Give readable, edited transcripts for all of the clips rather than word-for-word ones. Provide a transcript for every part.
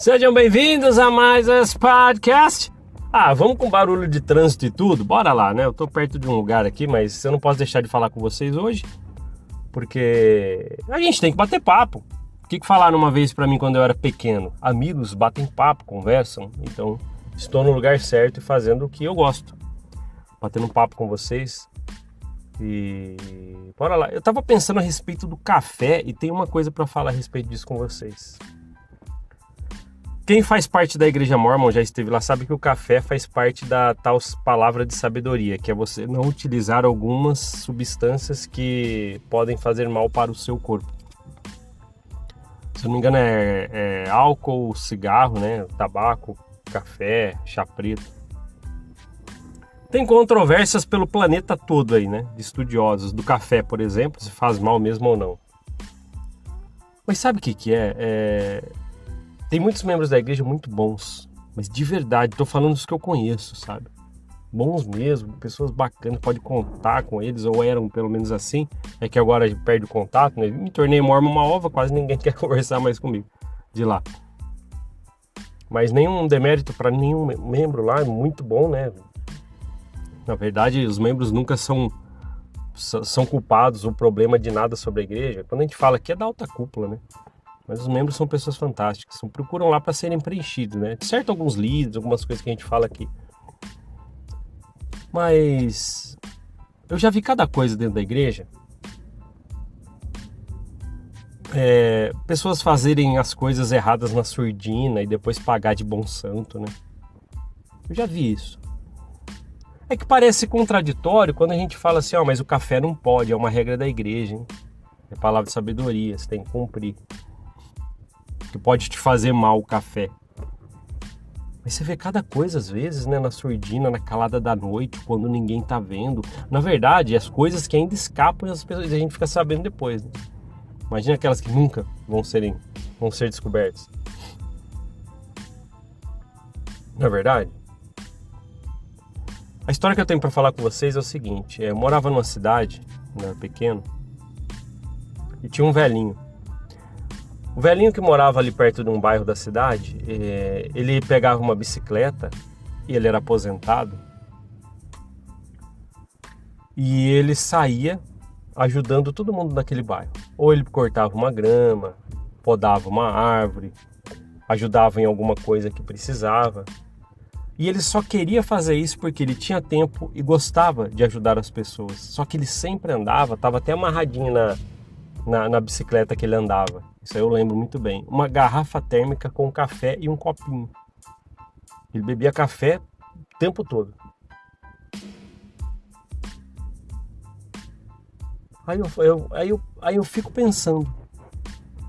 Sejam bem-vindos a mais esse podcast. Vamos com barulho de trânsito e tudo? Bora lá, né? Eu tô perto de um lugar aqui, mas eu não posso deixar de falar com vocês hoje, porque a gente tem que bater papo. O que falaram uma vez pra mim quando eu era pequeno? Amigos batem papo, conversam. Então, estou no lugar certo e fazendo o que eu gosto. Batendo um papo com vocês. E bora lá. Eu tava pensando a respeito do café e tem uma coisa pra falar a respeito disso com vocês. Quem faz parte da Igreja Mórmon, já esteve lá, sabe que o café faz parte da tal palavra de sabedoria, que é você não utilizar algumas substâncias que podem fazer mal para o seu corpo. Se não me engano é álcool, cigarro, né, tabaco, café, chá preto. Tem controvérsias pelo planeta todo aí, né, de estudiosos do café, por exemplo, se faz mal mesmo ou não. Mas sabe o que é? Tem muitos membros da igreja muito bons, mas de verdade, tô falando dos que eu conheço, sabe? Bons mesmo, pessoas bacanas, pode contar com eles, ou eram pelo menos assim, é que agora perde o contato, né? Me tornei mórmon uma ova, quase ninguém quer conversar mais comigo de lá. Mas nenhum demérito para nenhum membro lá, é muito bom, né? Na verdade, os membros nunca são culpados ou problema de nada sobre a igreja. Quando a gente fala aqui é da alta cúpula, né? Mas os membros são pessoas fantásticas, procuram lá para serem preenchidos, né? Certo, alguns líderes, algumas coisas que a gente fala aqui. Mas eu já vi cada coisa dentro da igreja. Pessoas fazerem as coisas erradas na surdina e depois pagar de bom santo, né? Eu já vi isso. É que parece contraditório quando a gente fala assim, mas o café não pode, é uma regra da igreja, hein? É palavra de sabedoria, você tem que cumprir. Que pode te fazer mal o café. Mas você vê cada coisa às vezes, né, na surdina, na calada da noite, quando ninguém tá vendo. Na verdade, as coisas que ainda escapam e a gente fica sabendo depois, né? Imagina aquelas que nunca vão ser descobertas. Não é verdade? A história que eu tenho para falar com vocês é o seguinte. Eu morava numa cidade, quando eu era pequeno, e tinha um velhinho. O velhinho que morava ali perto de um bairro da cidade, ele pegava uma bicicleta, e ele era aposentado, e ele saía ajudando todo mundo naquele bairro. Ou ele cortava uma grama, podava uma árvore, ajudava em alguma coisa que precisava. E ele só queria fazer isso porque ele tinha tempo e gostava de ajudar as pessoas. Só que ele sempre andava, estava até amarradinho na bicicleta que ele andava. Isso aí eu lembro muito bem. Uma garrafa térmica com café e um copinho. Ele bebia café o tempo todo. Aí eu fico pensando,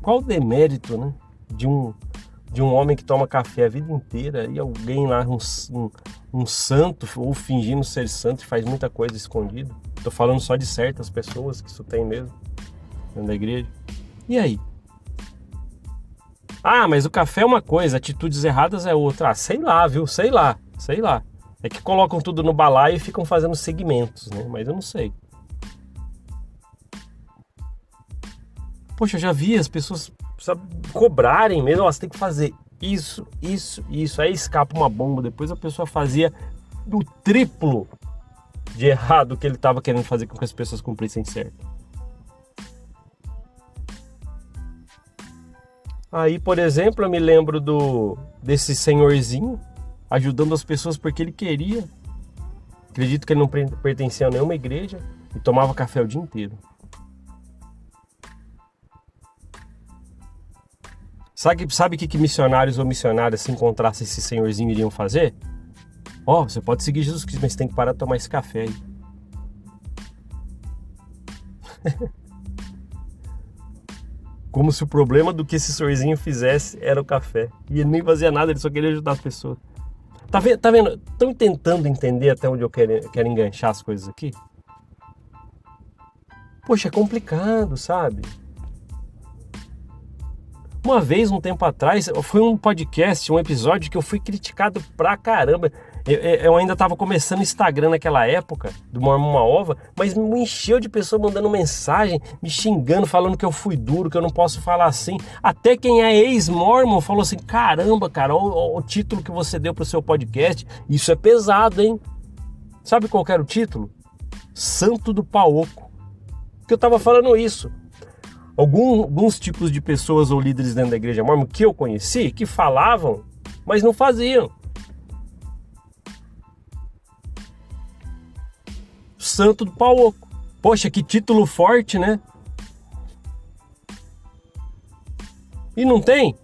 qual o demérito, né, de um homem que toma café a vida inteira e alguém lá, um santo, ou fingindo ser santo, faz muita coisa escondida. Tô falando só de certas pessoas que isso tem mesmo dentro da igreja. E aí? Mas o café é uma coisa, atitudes erradas é outra. Sei lá, viu? Sei lá. É que colocam tudo no balaio e ficam fazendo segmentos, né? Mas eu não sei. Poxa, eu já vi as pessoas, sabe, cobrarem mesmo. Você tem que fazer isso. Aí escapa uma bomba. Depois a pessoa fazia o triplo de errado que ele estava querendo fazer com que as pessoas cumprissem certo. Aí, por exemplo, eu me lembro desse senhorzinho ajudando as pessoas porque ele queria. Acredito que ele não pertencia a nenhuma igreja e tomava café o dia inteiro. Sabe o que missionários ou missionárias, se encontrassem esse senhorzinho, iriam fazer? Você pode seguir Jesus Cristo, mas tem que parar de tomar esse café aí. Como se o problema do que esse senhorzinho fizesse era o café. E ele nem fazia nada, ele só queria ajudar as pessoas. Tá vendo? Estão tentando entender até onde eu quero enganchar as coisas aqui? Poxa, é complicado, sabe? Uma vez, um tempo atrás, foi um podcast, um episódio que eu fui criticado pra caramba. Eu ainda estava começando o Instagram naquela época, do Mormon Uma Ova, mas me encheu de pessoas mandando mensagem, me xingando, falando que eu fui duro, que eu não posso falar assim. Até quem é ex-Mormon falou assim, caramba, cara, o título que você deu pro seu podcast, isso é pesado, hein? Sabe qual que era o título? Santo do Pau Oco. Que eu tava falando isso. Alguns tipos de pessoas ou líderes dentro da igreja mormon que eu conheci, que falavam, mas não faziam. Santo do Pau Oco. Poxa, que título forte, né? E não tem?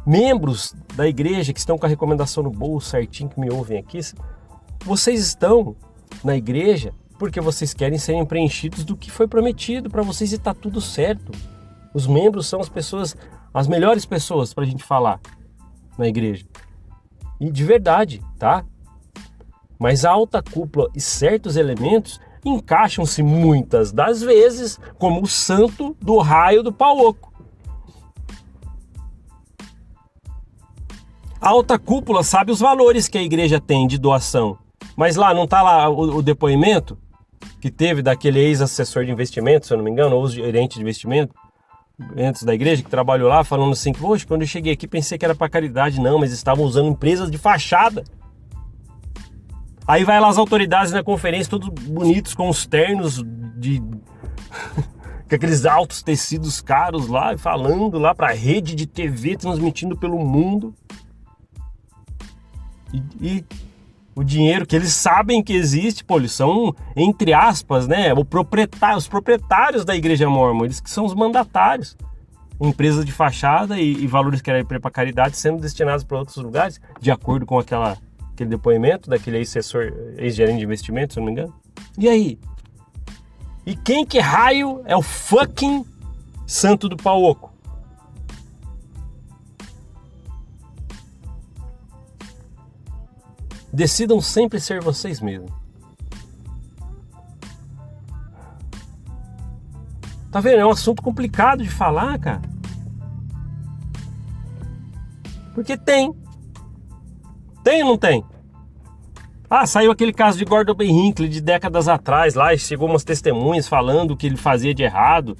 Membros da igreja que estão com a recomendação no bolso certinho, que me ouvem aqui, vocês estão na igreja porque vocês querem serem preenchidos do que foi prometido para vocês e tá tudo certo. Os membros são as pessoas, as melhores pessoas pra gente falar na igreja. E de verdade, tá? Mas a alta cúpula e certos elementos encaixam-se muitas das vezes como o santo do raio do pau oco. A alta cúpula sabe os valores que a igreja tem de doação. Mas lá, não tá lá o depoimento que teve daquele ex-assessor de investimento, se eu não me engano, ou gerente de investimento da igreja, que trabalhou lá, falando assim, poxa, quando eu cheguei aqui pensei que era para caridade, não, mas estavam usando empresas de fachada. Aí vai lá as autoridades na conferência, todos bonitos, com os ternos de... com aqueles altos tecidos caros lá, falando lá pra rede de TV, transmitindo pelo mundo. E o dinheiro que eles sabem que existe, pô, eles são, entre aspas, né, os proprietários da igreja mormon, eles que são os mandatários. Empresas de fachada e valores que eram para caridade sendo destinados para outros lugares, de acordo com aquele depoimento daquele ex-gerente de investimento, se eu não me engano. E aí? E quem que raio é o fucking santo do pau oco? Decidam sempre ser vocês mesmos. Tá vendo? É um assunto complicado de falar, cara. Porque tem. Tem ou não tem? Ah, saiu aquele caso de Gordon B. Hinckley de décadas atrás lá, e chegou umas testemunhas falando o que ele fazia de errado.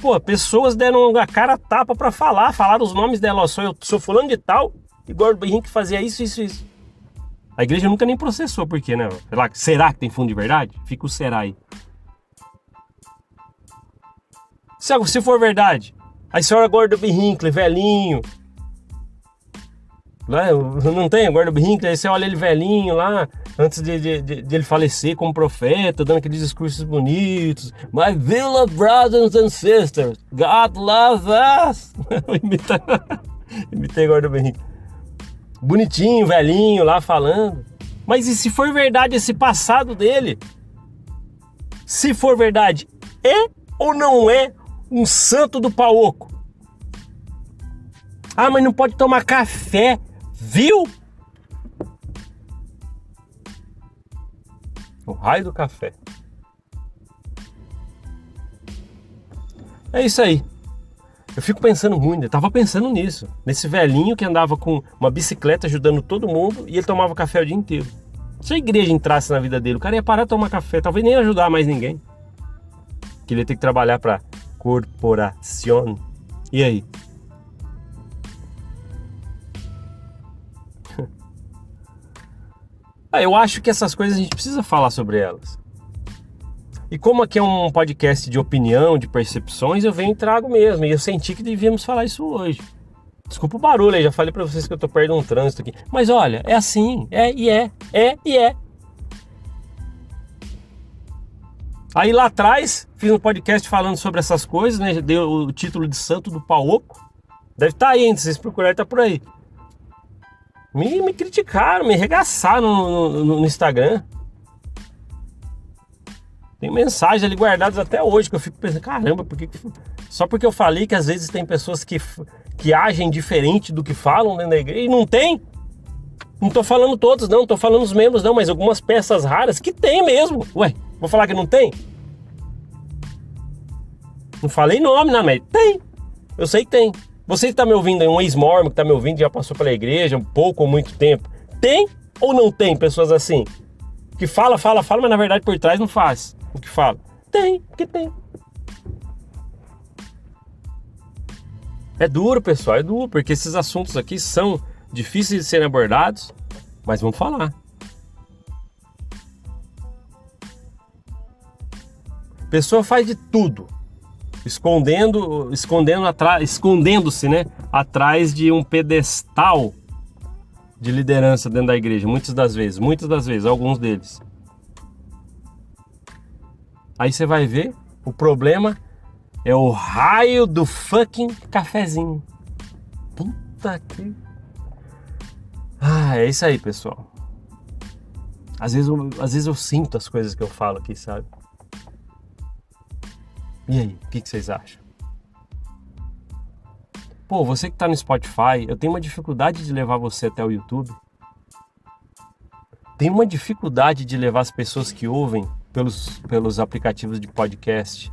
Pô, pessoas deram a cara a tapa pra falaram os nomes dela, ó, sou fulano de tal, e Gordon B. Hinckley fazia isso. A igreja nunca nem processou, por quê, né? Será que tem fundo de verdade? Fica o será aí. Se for verdade, a senhora Gordon B. Hinckley, velhinho, não tem Gordon B. Hinckley, aí você olha ele velhinho lá, antes de ele falecer como profeta, dando aqueles discursos bonitos. My beloved brothers and sisters, God loves us. Imitei Gordon B. Hinckley. Bonitinho, velhinho lá falando. Mas e se for verdade esse passado dele? Se for verdade, é ou não é um santo do pau oco? Ah, mas não pode tomar café, viu? O raio do café. É isso aí. Eu fico pensando muito, eu tava pensando nisso. Nesse velhinho que andava com uma bicicleta ajudando todo mundo e ele tomava café o dia inteiro. Se a igreja entrasse na vida dele, o cara ia parar de tomar café, talvez nem ajudar mais ninguém. Que ele ia ter que trabalhar pra corporação. E aí? Eu acho que essas coisas a gente precisa falar sobre elas. E como aqui é um podcast de opinião, de percepções, eu venho e trago mesmo. E eu senti que devíamos falar isso hoje. Desculpa o barulho aí, já falei pra vocês que eu tô perto de um trânsito aqui. Mas olha, é assim, é e é. Aí lá atrás, fiz um podcast falando sobre essas coisas, né? Deu o título de Santo do Pau Oco. Deve estar aí, se vocês procurarem, tá por aí. Me criticaram, me arregaçaram no Instagram. Tem mensagens ali guardadas até hoje que eu fico pensando, caramba, só porque eu falei que às vezes tem pessoas que agem diferente do que falam dentro da igreja, e não tem. Não tô falando todos não tô falando os membros não, mas algumas peças raras que tem mesmo. Ué, vou falar que não tem? Não falei nome, né, mas tem. Eu sei que tem. Você que está me ouvindo aí, um ex-mormon que está me ouvindo, já passou pela igreja, um pouco ou muito tempo. Tem ou não tem pessoas assim? Que fala, mas na verdade por trás não faz o que fala. Tem, que tem. É duro, pessoal, é duro, porque esses assuntos aqui são difíceis de serem abordados, mas vamos falar. A pessoa faz de tudo, escondendo-se, né, atrás de um pedestal de liderança dentro da igreja, muitas das vezes, alguns deles. Aí você vai ver, o problema é o raio do fucking cafezinho. Puta que... é isso aí, pessoal. Às vezes eu sinto as coisas que eu falo aqui, sabe? E aí, o que vocês acham? Pô, você que tá no Spotify, eu tenho uma dificuldade de levar você até o YouTube. Tenho uma dificuldade de levar as pessoas que ouvem pelos aplicativos de podcast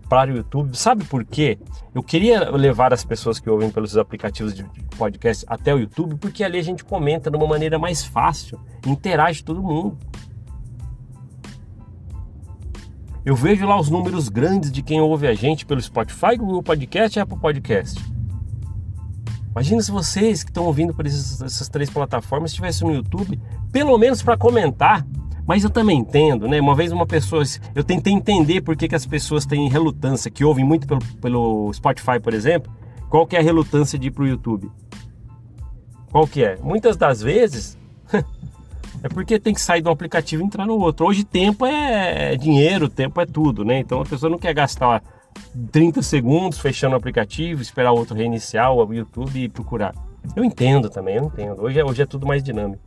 para o YouTube. Sabe por quê? Eu queria levar as pessoas que ouvem pelos aplicativos de podcast até o YouTube, porque ali a gente comenta de uma maneira mais fácil, interage todo mundo. Eu vejo lá os números grandes de quem ouve a gente pelo Spotify, Google Podcast e Apple Podcast. Imagina se vocês que estão ouvindo por essas 3 plataformas estivessem no YouTube, pelo menos para comentar. Mas eu também entendo, né? Uma vez eu tentei entender por que as pessoas têm relutância, que ouvem muito pelo Spotify, por exemplo. Qual que é a relutância de ir para o YouTube? Qual que é? Muitas das vezes é porque tem que sair de um aplicativo e entrar no outro. Hoje tempo é dinheiro, tempo é tudo, né? Então a pessoa não quer gastar 30 segundos fechando o aplicativo, esperar o outro reiniciar o YouTube e procurar. Eu entendo também, Hoje é tudo mais dinâmico.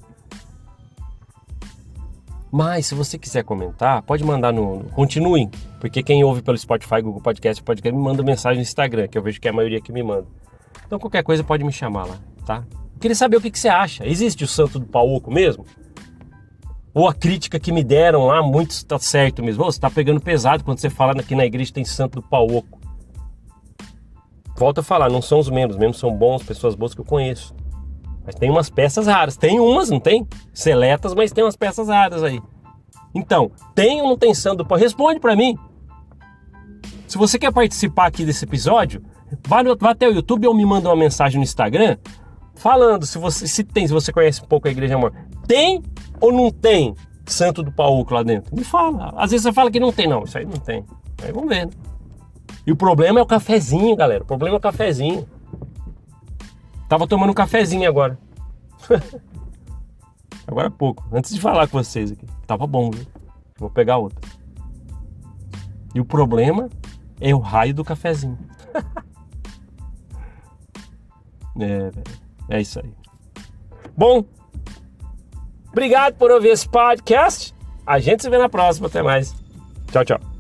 Mas se você quiser comentar, pode mandar continuem, porque quem ouve pelo Spotify, Google Podcast me manda mensagem no Instagram, que eu vejo que é a maioria que me manda. Então qualquer coisa pode me chamar lá, tá? Queria saber o que você acha. Existe o santo do pau oco mesmo? Ou a crítica que me deram lá, muito está certo mesmo. Você está pegando pesado quando você fala que na igreja tem santo do pau oco. Volto a falar, não são os membros são bons, pessoas boas que eu conheço. Mas tem umas peças raras. Tem umas, não tem? Seletas, mas tem umas peças raras aí. Então, tem ou não tem santo do pau? Responde pra mim. Se você quer participar aqui desse episódio, vá até o YouTube ou me manda uma mensagem no Instagram falando se você conhece um pouco a Igreja Amor. Tem ou não tem santo do pau oco lá dentro? Me fala. Às vezes você fala que não tem, não. Isso aí não tem. Aí vamos ver, né? E o problema é o cafezinho, galera. O problema é o cafezinho. Tava tomando um cafezinho agora. Agora há pouco. Antes de falar com vocês aqui. Tava bom, viu? Vou pegar outro. E o problema é o raio do cafezinho. É isso aí. Bom, obrigado por ouvir esse podcast. A gente se vê na próxima. Até mais. Tchau, tchau.